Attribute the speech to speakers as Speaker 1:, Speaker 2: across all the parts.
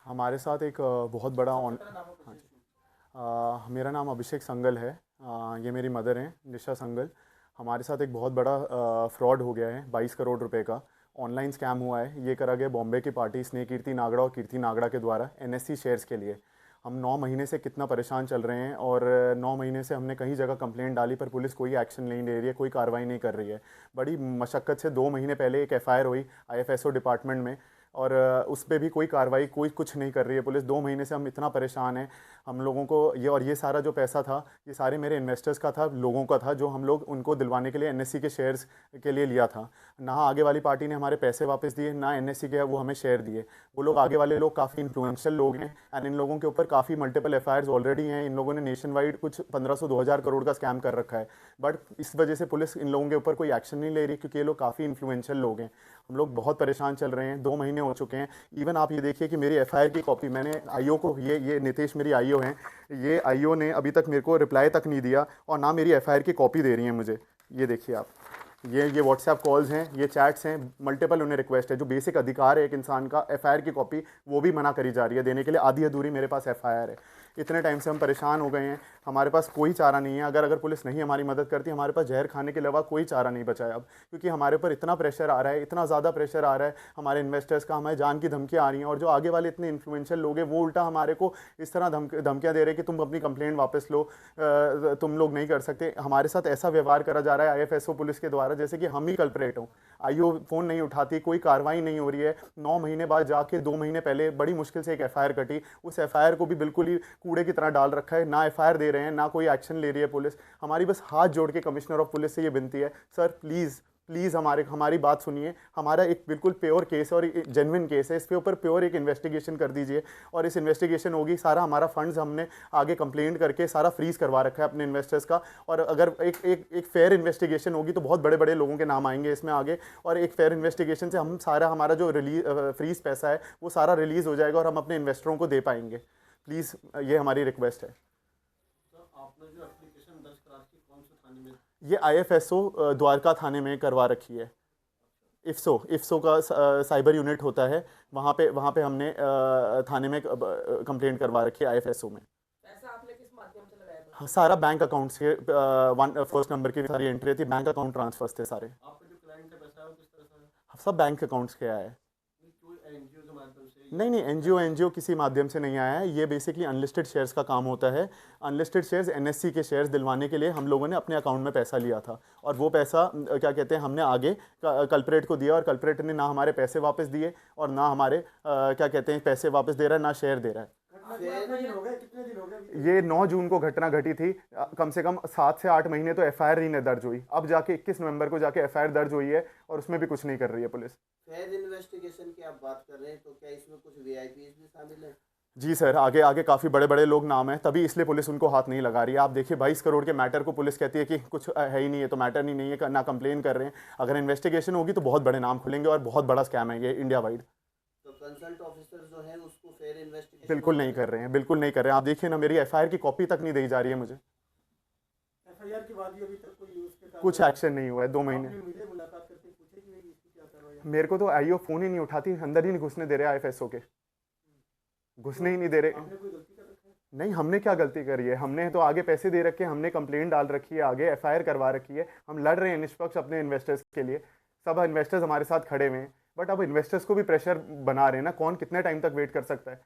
Speaker 1: हमारे साथ एक बहुत बड़ा ऑन हाँ जी। मेरा नाम अभिषेक संगल है। ये मेरी मदर हैं निशा संगल। हमारे साथ एक बहुत बड़ा फ्रॉड हो गया है, 22 करोड़ रुपए का ऑनलाइन स्कैम हुआ है। ये करा गया बॉम्बे की पार्टी स्नेह कीर्ति नागड़ा और कीर्ति नागड़ा के द्वारा एनएससी शेयर्स के लिए। हम 9 महीने से कितना परेशान चल रहे हैं, और 9 महीने से हमने कई जगह कंप्लेंट डाली पर पुलिस कोई एक्शन नहीं ले रही है, कोई कार्रवाई नहीं कर रही है। बड़ी मशक्क़त से 2 महीने पहले एक एफआईआर हुई आईएफएसओ डिपार्टमेंट में, और उस पर भी कोई कार्रवाई, कोई कुछ नहीं कर रही है पुलिस। 2 महीने से हम इतना परेशान हैं। हम लोगों को ये सारा जो पैसा था, ये सारे मेरे इन्वेस्टर्स का था, लोगों का था, जो हम लोग उनको दिलवाने के लिए एनएससी के शेयर्स के लिए लिया था। ना आगे वाली पार्टी ने हमारे पैसे वापस दिए, ना एनएससी के वो हमें शेयर दिए। वो लोग, आगे वाले लोग काफ़ी इन्फ्लुएंशियल लोग हैं, एंड इन लोगों के ऊपर काफ़ी मल्टीपल एफआईआर्स ऑलरेडी हैं। इन लोगों ने नेशन वाइड कुछ 1500-2000 करोड़ का स्कैम कर रखा है। बट इस वजह से पुलिस इन लोगों के ऊपर कोई एक्शन नहीं ले रही, क्योंकि ये लोग काफ़ी इन्फ्लुएंशियल लोग हैं। हम लोग बहुत परेशान चल रहे हैं, 2 महीने हो चुके हैं। इवन आप ये देखिए कि मेरी एफआईआर की कॉपी मैंने आईओ को, ये नितेश मेरी आईओ हैं, ये आईओ ने अभी तक मेरे को रिप्लाई तक नहीं दिया, और ना मेरी एफआईआर की कॉपी दे रही हैं मुझे। ये देखिए आप, ये व्हाट्सएप कॉल्स हैं, ये चैट्स हैं, मल्टीपल उन्हें रिक्वेस्ट है। जो बेसिक अधिकार है एक इंसान का, एफआईआर की कॉपी, वो भी मना करी जा रही है देने के लिए। आधी अधूरी मेरे पास एफआईआर है। इतने टाइम से हम परेशान हो गए हैं, हमारे पास कोई चारा नहीं है। अगर पुलिस नहीं हमारी मदद करती, हमारे पास जहर खाने के अलावा कोई चारा नहीं बचा है अब, क्योंकि हमारे ऊपर इतना प्रेशर आ रहा है, इतना ज़्यादा प्रेशर आ रहा है हमारे इन्वेस्टर्स का, हमें जान की धमकियाँ आ रही हैं। और जो आगे वाले इतने इन्फ्लुएंशियल लोग हैं, वो उल्टा हमारे को इस तरह धमकियाँ दे रहे हैं कि तुम अपनी कंप्लेंट वापस लो, तुम लोग नहीं कर सकते। हमारे साथ ऐसा व्यवहार करा जा रहा है आईएफएसओ पुलिस के द्वारा जैसे कि हम ही कल्प्रेट हों। आईओ फ़ोन नहीं उठाती, कोई कार्रवाई नहीं हो रही है। 9 महीने बाद जाके 2 महीने पहले बड़ी मुश्किल से एक एफआईआर कटी, उस एफआईआर को भी बिल्कुल ही कूड़े की तरह डाल रखा है। ना एफआईआर दे रहे हैं, ना कोई एक्शन ले रही है पुलिस। हमारी बस हाथ जोड़ के कमिश्नर ऑफ पुलिस से ये विनती है, सर प्लीज़ प्लीज़ हमारी बात सुनिए। हमारा एक बिल्कुल प्योर केस है और जेन्युइन केस है, इसके ऊपर प्योर एक इन्वेस्टिगेशन कर दीजिए। और इस इन्वेस्टिगेशन होगी, सारा हमारा फंड्स हमने आगे कंप्लेंट करके सारा फ्रीज करवा रखा है अपने इन्वेस्टर्स का। और अगर एक फेयर इन्वेस्टिगेशन होगी तो बहुत बड़े बड़े लोगों के नाम आएंगे इसमें आगे, और एक फेयर इन्वेस्टिगेशन से हम सारा हमारा जो फ्रीज पैसा है वो सारा रिलीज़ हो जाएगा और हम अपने इन्वेस्टरों को दे पाएंगे। प्लीज़ ये हमारी रिक्वेस्ट है।
Speaker 2: आपने जो एप्लीकेशन दर्ज करा रखी कौन से थाने में?
Speaker 1: ये आईएफएसओ द्वारका थाने में करवा रखी है। इफ्सो का साइबर यूनिट होता है, वहाँ पे हमने थाने में कंप्लेंट करवा रखी है आईएफएसओ में।
Speaker 3: पैसा आपने किस माध्यम से लगाया था?
Speaker 1: हाँ, सारा बैंक अकाउंट से, फर्स्ट नंबर की सारी एंट्री थी, बैंक अकाउंट ट्रांसफर्स थे सारे।
Speaker 2: आपका जो क्लाइंट का पैसा है वो किस तरह से है?
Speaker 1: सब बैंक अकाउंट्स के आया है।
Speaker 2: कोई एनजीओ के माध्यम से?
Speaker 1: नहीं, एनजीओ किसी माध्यम से नहीं आया है। ये बेसिकली अनलिस्टेड शेयर्स का काम होता है। अनलिस्टेड शेयर्स, एनएससी के शेयर्स दिलवाने के लिए हम लोगों ने अपने अकाउंट में पैसा लिया था, और वो पैसा क्या कहते हैं, हमने आगे कल्प्रेट को दिया, और कल्प्रेट ने ना हमारे पैसे वापस दिए, और ना हमारे क्या कहते हैं पैसे वापस दे रहा है, ना शेयर दे रहा है। ये 9 जून को घटना घटी थी। कम से कम 7 से 8 महीने तो एफआईआर ही नहीं दर्ज हुई। अब जाके 21 नवंबर को जाके एफआईआर दर्ज हुई है, और उसमें भी कुछ नहीं कर रही है पुलिस।
Speaker 4: फेयर इन्वेस्टिगेशन की आप बात कर रहे हैं, तो क्या इसमें कुछ वीआईपीज भी शामिल हैं?
Speaker 1: जी सर, आगे आगे काफ़ी बड़े बड़े लोग नाम हैं, तभी इसलिए पुलिस उनको हाथ नहीं लगा रही है। आप देखिए 22 करोड़ के मैटर को पुलिस कहती है कि कुछ है ही नहीं है, तो मैटर नहीं है, ना कंप्लेन कर रहे हैं। अगर इन्वेस्टिगेशन होगी तो बहुत बड़े नाम खुलेंगे, और बहुत बड़ा स्कैम है ये इंडिया वाइड।
Speaker 4: तो कंसल्ट ऑफिसर जो है उसको फेयर इन्वेस्टिगेशन
Speaker 1: बिल्कुल नहीं कर रहे हैं, बिल्कुल नहीं कर रहे हैं। आप देखिए ना, मेरी एफआईआर की कॉपी तक नहीं दी जा रही है मुझे।
Speaker 3: एफआईआर के बाद भी अभी तक कोई न्यूज़ के
Speaker 1: कुछ एक्शन नहीं हुआ है 2 महीने।
Speaker 3: मिले, मुलाकात करके पूछे कि इसकी क्या कार्रवाई है?
Speaker 1: मेरे को तो आईओ फ़ोन ही नहीं उठाती, अंदर ही नहीं घुसने दे रहे आईएफएसओ के, घुसने ही नहीं दे रहे।
Speaker 3: आपने कोई गलती कर रखी है?
Speaker 1: नहीं, हमने क्या गलती करी है? हमने तो आगे पैसे दे रखे हैं, हमने कंप्लेंट डाल रखी है, आगे एफआईआर करवा रखी है। हम लड़ रहे हैं निष्पक्ष अपने इन्वेस्टर्स के लिए, सब इन्वेस्टर्स हमारे साथ खड़े हुए हैं। बट अब इन्वेस्टर्स को भी प्रेशर बना रहे हैं ना, कौन कितने टाइम तक वेट कर सकता है?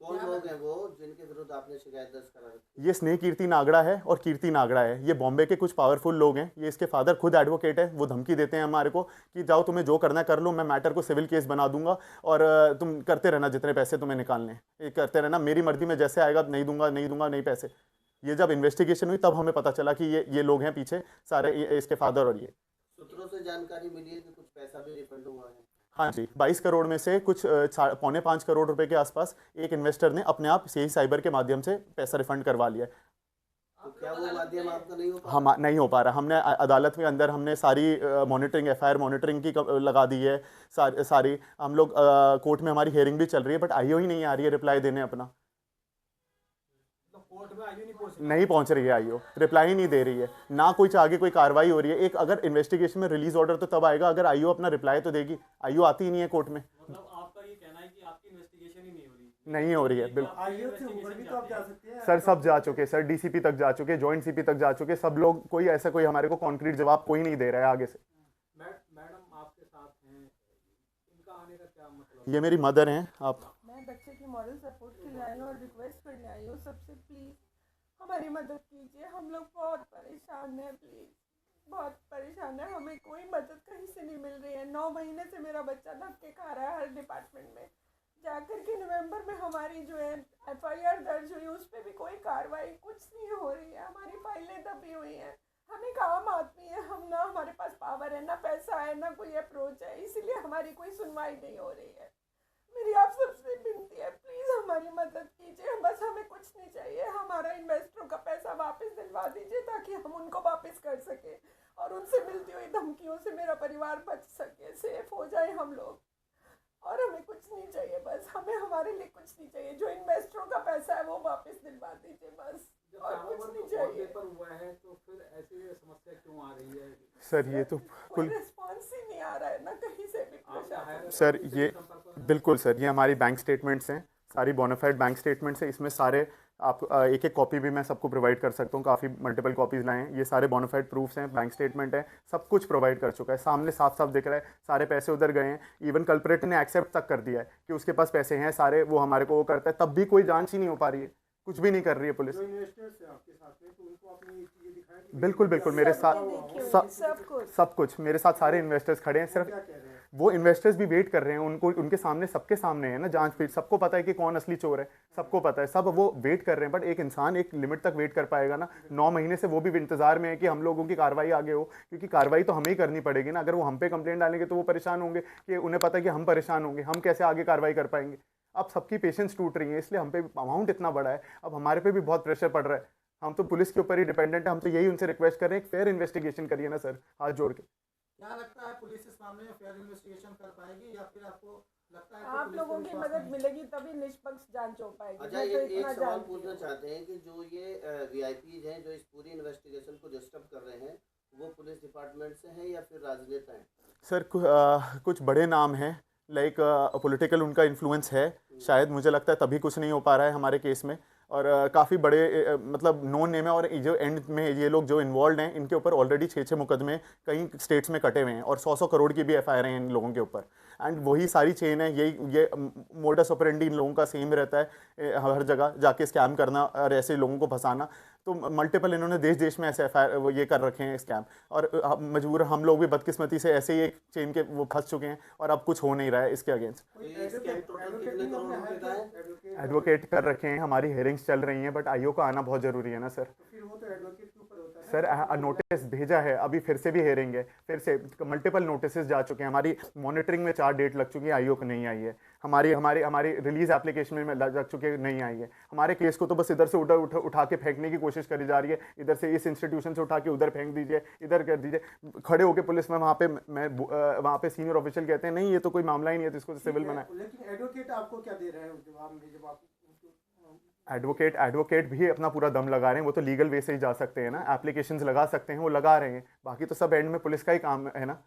Speaker 4: कौन लोग हैं वो जिनके विरुद्ध आपने शिकायत दर्ज करा रखी है?
Speaker 1: ये स्नेह कीर्ति नागड़ा है और कीर्ति नागड़ा है। ये बॉम्बे के कुछ पावरफुल लोग हैं। ये इसके फादर खुद एडवोकेट है। वो धमकी देते हैं हमारे को कि जाओ, तुम्हें जो करना है कर लो, मैं मैटर को सिविल केस बना दूंगा, और तुम करते रहना, जितने पैसे तुम्हें निकालने ये करते रहना, मेरी मर्जी में जैसे आएगा, नहीं दूंगा नहीं दूंगा नहीं पैसे। ये जब इन्वेस्टिगेशन हुई तब हमें पता चला कि ये लोग हैं पीछे सारे, इसके फादर। और ये
Speaker 4: सूत्रों से जानकारी मिली है कि कुछ पैसा भी रिफंड हुआ है।
Speaker 1: हाँ जी, 22 करोड़ में से कुछ 4.25 करोड़ रुपए के आसपास एक इन्वेस्टर ने अपने आप यही साइबर के माध्यम से पैसा रिफंड करवा लिया है।
Speaker 4: तो क्या वो माध्यम आपका नहीं हो पा
Speaker 1: हम नहीं हो पा रहा। हमने अदालत में अंदर हमने सारी मॉनिटरिंग, एफआईआर मॉनिटरिंग की लगा दी है सारी। हम लोग कोर्ट में हमारी हियरिंग भी चल रही है, बट आईओ ही नहीं आ रही है रिप्लाई देने अपना।
Speaker 3: कोर्ट में आईओ
Speaker 1: नहीं पहुंच रही है आईओ, रिप्लाई ही नहीं दे रही है, ना कोई आगे कोई कार्रवाई हो रही है। एक अगर इन्वेस्टिगेशन में रिलीज ऑर्डर तो तब आएगा, अगर आईओ अपना रिप्लाई तो देगी। आईओ आती ही नहीं है कोर्ट में।
Speaker 2: मतलब आपका ये कहना है कि आप इन्वेस्टिगेशन ही नहीं हो रही।
Speaker 1: नहीं हो रही है, बिल्कुल।
Speaker 3: आईओ से ऊपर भी तो आप जा सकते हैं।
Speaker 1: सर सब जा चुके, सर डीसीपी तक जा चुके, जॉइंट सीपी तक जा चुके, सब लोग, कोई ऐसा कोई हमारे को कॉन्क्रीट जवाब कोई नहीं दे रहा है आगे से।
Speaker 2: मैडम आपके साथ हैं, इनका आने का क्या मतलब?
Speaker 1: ये मेरी मदर हैं। आप
Speaker 5: मैं बच्चे की मॉरल सपोर्ट के लिए आई हूँ और रिक्वेस्ट करने आई हूँ सबसे, प्लीज़ हमारी मदद कीजिए। हम लोग बहुत परेशान हैं, प्लीज़ बहुत परेशान है। हमें कोई मदद कहीं से नहीं मिल रही है। 9 महीने से मेरा बच्चा धक्के खा रहा है हर डिपार्टमेंट में। जाकर के नवंबर में हमारी जो है FIR दर्ज हुई, उस पर भी कोई कार्रवाई कुछ नहीं हो रही है। हमारी फाइलें दबी हुई हैं। हम एक आम आदमी है, हम ना हमारे पास पावर है, ना पैसा है, ना कोई अप्रोच है, इसीलिए हमारी कोई सुनवाई नहीं हो रही है। मेरी आप सबसे विनती है, प्लीज़ हमारी मदद कीजिए। बस हमें कुछ नहीं चाहिए, हमारा इन्वेस्टरों का पैसा वापस दिलवा दीजिए ताकि हम उनको वापस कर सकें और उनसे मिलती हुई धमकियों से मेरा परिवार बच सके, सेफ हो जाए हम लोग। और हमें कुछ नहीं चाहिए, बस हमें हमारे लिए कुछ नहीं चाहिए। जो इन्वेस्टरों का पैसा है वो वापस दिलवा दीजिए बस,
Speaker 2: जब
Speaker 5: और
Speaker 2: कारोबार
Speaker 5: कुछ नहीं
Speaker 2: तो
Speaker 5: चाहिए।
Speaker 2: पेपर हुआ है तो फिर ऐसी समस्या क्यों आ रही है?
Speaker 1: सर ये तो
Speaker 5: कोई
Speaker 1: कुल,
Speaker 5: रिस्पॉन्स ही नहीं आ रहा है ना कहीं से भी
Speaker 2: आपका
Speaker 5: प्रशासन।
Speaker 2: हायर
Speaker 1: सर
Speaker 2: अथॉरिटी से
Speaker 1: ये
Speaker 2: संपर्क में?
Speaker 1: बिल्कुल सर, ये हमारी बैंक स्टेटमेंट्स हैं, सारी बोनाफाइड बैंक स्टेटमेंट्स हैं। इसमें सारे आप एक एक कॉपी भी मैं सबको प्रोवाइड कर सकता हूँ, काफ़ी मल्टीपल कॉपीज़ लाए हैं। ये सारे बोनाफाइड प्रूफ्स हैं, बैंक स्टेटमेंट है, सब कुछ प्रोवाइड कर चुका है, सामने साफ साफ दिख रहा है। सारे पैसे उधर गए हैं, इवन कल्प्रेट ने एक्सेप्ट तक कर दिया है कि उसके पास पैसे हैं सारे, वो हमारे को वो करता है, तब भी कोई जांच ही नहीं हो पा रही है, कुछ भी नहीं कर रही है पुलिस।
Speaker 3: जो इन्वेस्टर्स हैं आपके साथ में, तो उनको आपने ये चीजें दिखाई कि
Speaker 1: बिल्कुल बिल्कुल, मेरे साथ सब कुछ मेरे साथ सारे इन्वेस्टर्स खड़े हैं। सिर्फ
Speaker 3: क्या कह रहे हैं?
Speaker 1: वो इन्वेस्टर्स भी वेट कर रहे हैं, उनको उनके सामने, सबके सामने है ना जांच, फिर सबको पता है कि कौन असली चोर है, सबको पता है, सब वो वेट कर रहे हैं। बट एक इंसान एक लिमिट तक वेट कर पाएगा ना। 9 महीने से वो भी इंतजार में है कि हम लोगों की कार्रवाई आगे हो, क्योंकि कार्रवाई तो हमें ही करनी पड़ेगी ना। अगर वो हम पे कंप्लेंट डालेंगे तो वो परेशान होंगे कि उन्हें पता है कि हम परेशान होंगे, हम कैसे आगे कार्रवाई कर पाएंगे। अब सबकी पेशेंस टूट रही है, इसलिए हम पे अमाउंट इतना बड़ा है, अब हमारे पे भी बहुत प्रेशर पड़ रहा है। हम तो पुलिस के ऊपर ही डिपेंडेंट है, हम तो यही उनसे रिक्वेस्ट कर रहे हैं, एक फेयर इन्वेस्टिगेशन करिए ना सर, हाथ जोड़ के।
Speaker 3: क्या लगता है पुलिस इस मामले में फेयर इन्वेस्टिगेशन कर पाएगी, या फिर आपको लगता है कि
Speaker 5: आप
Speaker 3: पुलिस
Speaker 5: लोगों
Speaker 3: को
Speaker 5: की
Speaker 3: विश्वास
Speaker 5: मदद
Speaker 3: नहीं?
Speaker 5: मिलेगी तभी निष्पक्ष जांच हो पाएगी।
Speaker 4: अच्छा,
Speaker 5: मैं
Speaker 4: ये
Speaker 5: तो
Speaker 4: एक
Speaker 5: इतना
Speaker 4: सवाल
Speaker 5: जानती
Speaker 4: पूछना
Speaker 5: हूँ।
Speaker 4: चाहते हैं कि जो ये VIPs हैं जो इस पूरी इन्वेस्टिगेशन को डिस्टर्ब कर रहे हैं, वो पुलिस डिपार्टमेंट से हैं या फिर राजनेता हैं?
Speaker 1: सर कुछ बड़े नाम हैं, लाइक पॉलिटिकल उनका इन्फ्लुएंस है शायद, मुझे लगता है तभी कुछ नहीं हो पा रहा है हमारे केस में। और काफ़ी बड़े मतलब नोन नेम है, और जो एंड में ये लोग जो इन्वॉल्व हैं, इनके ऊपर ऑलरेडी 6 मुकदमे कई स्टेट्स में कटे हुए हैं, और 100 करोड़ की भी FIR हैं इन लोगों के ऊपर। एंड वही सारी चेन है, ये मोडस ऑपरेंडी इन लोगों का सेम रहता है, हर जगह जाके स्कैम करना और ऐसे लोगों को फंसाना। तो मल्टीपल इन्होंने देश देश में ऐसे FIR वो ये कर रखे हैं स्कैम, और मजबूर हम लोग भी बदकिस्मती से ऐसे ही एक चेन के वो फंस चुके हैं, और अब कुछ हो नहीं रहा है इसके अगेंस्ट।
Speaker 4: ये स्कैम टोटल कितने करोड़ रुपए का है?
Speaker 1: एडवोकेट कर रखे हैं, हमारी हेयरिंग्स चल रही हैं, बट IO का आना बहुत ज़रूरी है ना सर।
Speaker 3: तो फिर वो तो एडवोकेट के ऊपर होता है ना।
Speaker 1: सर नोटिस भेजा है, अभी फिर से भी हेयरिंग है, फिर से मल्टीपल नोटिस जा चुके हैं, हमारी मॉनिटरिंग में 4 डेट लग चुकी है, IO को नहीं आई है, हमारी हमारी हमारी रिलीज एप्लीकेशन में लग चुके हैं, नहीं आई है। हमारे केस को तो बस इधर से उठा के फेंकने की कोशिश करी जा रही है, इधर से इस इंस्टीट्यूशन से उठा के उधर फेंक दीजिए, इधर कर दीजिए। खड़े होकर पुलिस में वहाँ पे सीनियर ऑफिशियल कहते हैं नहीं ये तो कोई मामला ही नहीं है, तो इसको सिविल बनाए।
Speaker 3: लेकिन एडवोकेट आपको क्या दे रहे हैं जवाब में, जब आप
Speaker 1: एडवोकेट भी अपना पूरा दम लगा रहे हैं, वो तो लीगल वे से ही जा सकते हैं ना, एप्लीकेशंस लगा सकते हैं, वो लगा रहे हैं, बाकी तो सब एंड में पुलिस का ही काम है ना।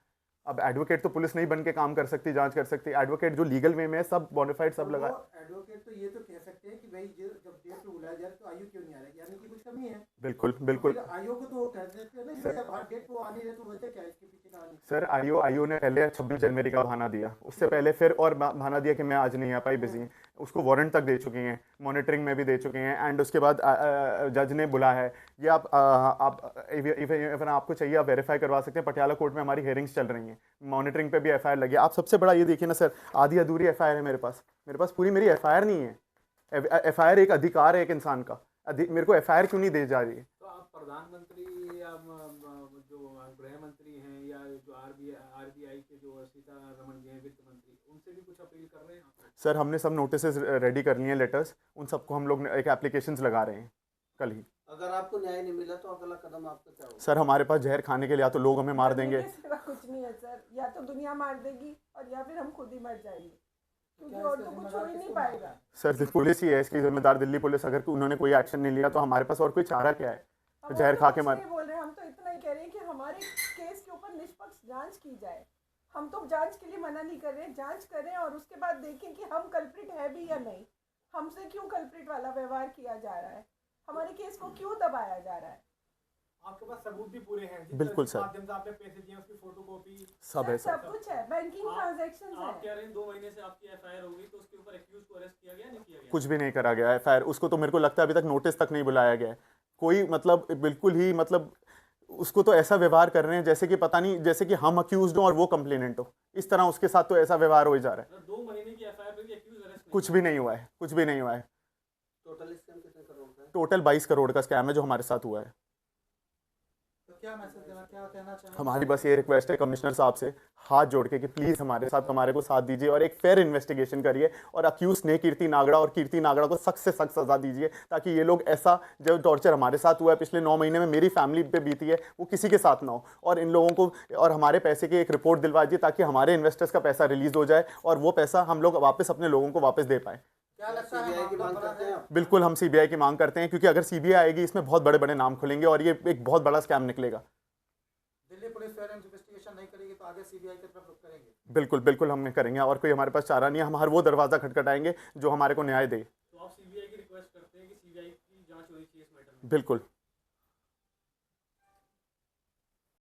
Speaker 1: अब एडवोकेट तो पुलिस नहीं बन के काम कर सकती, जांच कर सकती, एडवोकेट जो लीगल वे में है, सब बोनाफाइड सब लगा।
Speaker 3: एडवोकेट तो ये तो कह सकते हैं कि भाई जब डेट पे बुलाया जाए तो IO क्यों नहीं आ रहा है, यानी कि कुछ कमी है।
Speaker 1: बिल्कुल बिल्कुल
Speaker 3: IO को तो वो कह सकते हैं ना कि जब डेट पे आने रहे तो वजह क्या है इसके पीछे कहानी?
Speaker 1: सर IO ने पहले 26 जनवरी का बहाना दिया, उससे पहले फिर और बहाना दिया कि मैं आज नहीं आ पाई, बिजी हैं, उसको वारंट तक दे चुके हैं, मॉनिटरिंग में भी दे चुके हैं, एंड उसके बाद जज ने बुलाया है। ये आप इवन आपको चाहिए आप वेरीफाई करवा सकते हैं, पटियाला कोर्ट में हमारी हेयरिंग्स चल रही हैं, मॉनिटरिंग पे भी FIR लगी है। आप सबसे बड़ा ये देखिए ना सर, आधी अधूरी FIR है मेरे पास पूरी मेरी FIR नहीं है। FIR एक अधिकार है एक इंसान का, मेरे को FIR क्यों नहीं दी जा रही है?
Speaker 2: तो आप प्रधानमंत्री या जो गृह मंत्री हैं या जो RBI के जो सीतारमण जी हैं वित्त मंत्री, उनसे भी कुछ अपील कर रहे हैं आप?
Speaker 1: सर हमने सब नोटिस रेडी कर लिए हैं, लेटर्स, उन सबको हम लोग एक एप्लीकेशंस लगा रहे हैं कल ही।
Speaker 4: अगर आपको न्याय नहीं मिला तो अगला कदम आपका क्या होगा?
Speaker 1: सर हमारे पास जहर खाने के लिए या तो लोग हमें मार देंगे,
Speaker 5: करने के सिवा कुछ नहीं है सर, या तो दुनिया मार देगी और या फिर हम खुद ही मर जाएंगे, क्योंकि और तो कुछ हो ही नहीं पाएगा।
Speaker 1: सर पुलिस ही है इसकी जिम्मेदार, दिल्ली पुलिस। अगर उन्होंने कोई एक्शन नहीं लिया तो हमारे पास और कोई चारा क्या है?
Speaker 5: हम
Speaker 1: जहर
Speaker 5: तो
Speaker 1: खा के
Speaker 5: कुछ
Speaker 1: मार।
Speaker 5: नहीं बोल रहे, हम तो इतना ही कह रहे हैं कि हमारे केस के ऊपर निष्पक्ष जांच की जाए। हम तो जांच के लिए मना नहीं कर रहे हैं, जांच करें और उसके बाद देखें कि हम कल्प्रिट है भी या नहीं। हमसे क्यों कल्प्रिट वाला व्यवहार किया जा रहा है, हमारे केस को क्यों दबाया जा रहा है।
Speaker 2: आपके पास सबूत भी पूरे हैं,
Speaker 1: बिल्कुल सर।
Speaker 2: माध्यम से आपने पैसे दिए, उसकी फोटोकॉपी
Speaker 1: सब है सर।
Speaker 5: सब कुछ है, बैंकिंग ट्रांजैक्शंस
Speaker 2: आप
Speaker 5: है।
Speaker 2: कह रहे हैं 2 महीने से आपकी एफआईआर हो गई, तो उसके ऊपर एक्यूज को अरेस्ट किया गया नहीं किया गया?
Speaker 1: कुछ भी नहीं करा गया है एफआईआर, उसको तो मेरे को लगता है अभी तक नोटिस तक नहीं बुलाया गया है। कोई मतलब बिल्कुल ही मतलब उसको तो ऐसा व्यवहार कर रहे हैं जैसे कि पता नहीं, जैसे कि हम अक्यूज्ड हो और वो कंप्लेनेंट हो, इस तरह उसके साथ तो ऐसा व्यवहार हो ही जा रहा है।
Speaker 2: 2 महीने की एफआईआर पे भी एक्यूज अरेस्ट नहीं?
Speaker 1: कुछ भी नहीं हुआ है, कुछ भी नहीं हुआ है।
Speaker 4: टोटल स्कैम कितने करोड़ का है?
Speaker 1: टोटल 22 करोड़ का स्कैम है जो हमारे साथ हुआ है।
Speaker 3: तो क्या मैसेज देना, क्या कहना चाहेंगे?
Speaker 1: हमारी बस ये रिक्वेस्ट है कमिश्नर साहब से हाथ जोड़ के कि प्लीज़ हमारे को साथ दीजिए और एक फेयर इन्वेस्टिगेशन करिए और अक्यूज ने कीर्ति नागड़ा और कीर्ति नागड़ा को सख्त से सख्त सजा दीजिए, ताकि ये लोग ऐसा जो टॉर्चर हमारे साथ हुआ है पिछले 9 महीने में, मेरी फैमिली पे बीती है, वो किसी के साथ ना हो। और इन लोगों को और हमारे पैसे की एक रिपोर्ट दिलवा दीजिए ताकि हमारे इन्वेस्टर्स का पैसा रिलीज हो जाए और वो पैसा हम लोग वापस अपने लोगों को वापस दे पाए।
Speaker 3: क्या लगता है
Speaker 4: सीबीआई की
Speaker 3: मामला
Speaker 4: मांग
Speaker 3: बड़ा
Speaker 4: करते
Speaker 3: है?
Speaker 4: हैं आप?
Speaker 1: बिल्कुल हम सीबीआई की मांग करते हैं, क्योंकि अगर सीबीआई आएगी इसमें बहुत बड़े बड़े नाम खुलेंगे और ये एक बहुत बड़ा स्कैम निकलेगा।
Speaker 3: दिल्ली पुलिस फेयर इन्वेस्टिगेशन नहीं करेगी तो आगे सीबीआई की तरफ रुख करेंगे?
Speaker 1: बिल्कुल बिल्कुल हमने करेंगे और कोई हमारे पास चारा नहीं है, हम हर वो दरवाज़ा खटखटाएंगे जो हमारे को न्याय दे।
Speaker 2: तो आप सीबीआई की रिक्वेस्ट करते हैं कि सीबीआई की जांच होनी चाहिए इस मैटर में?
Speaker 1: बिल्कुल।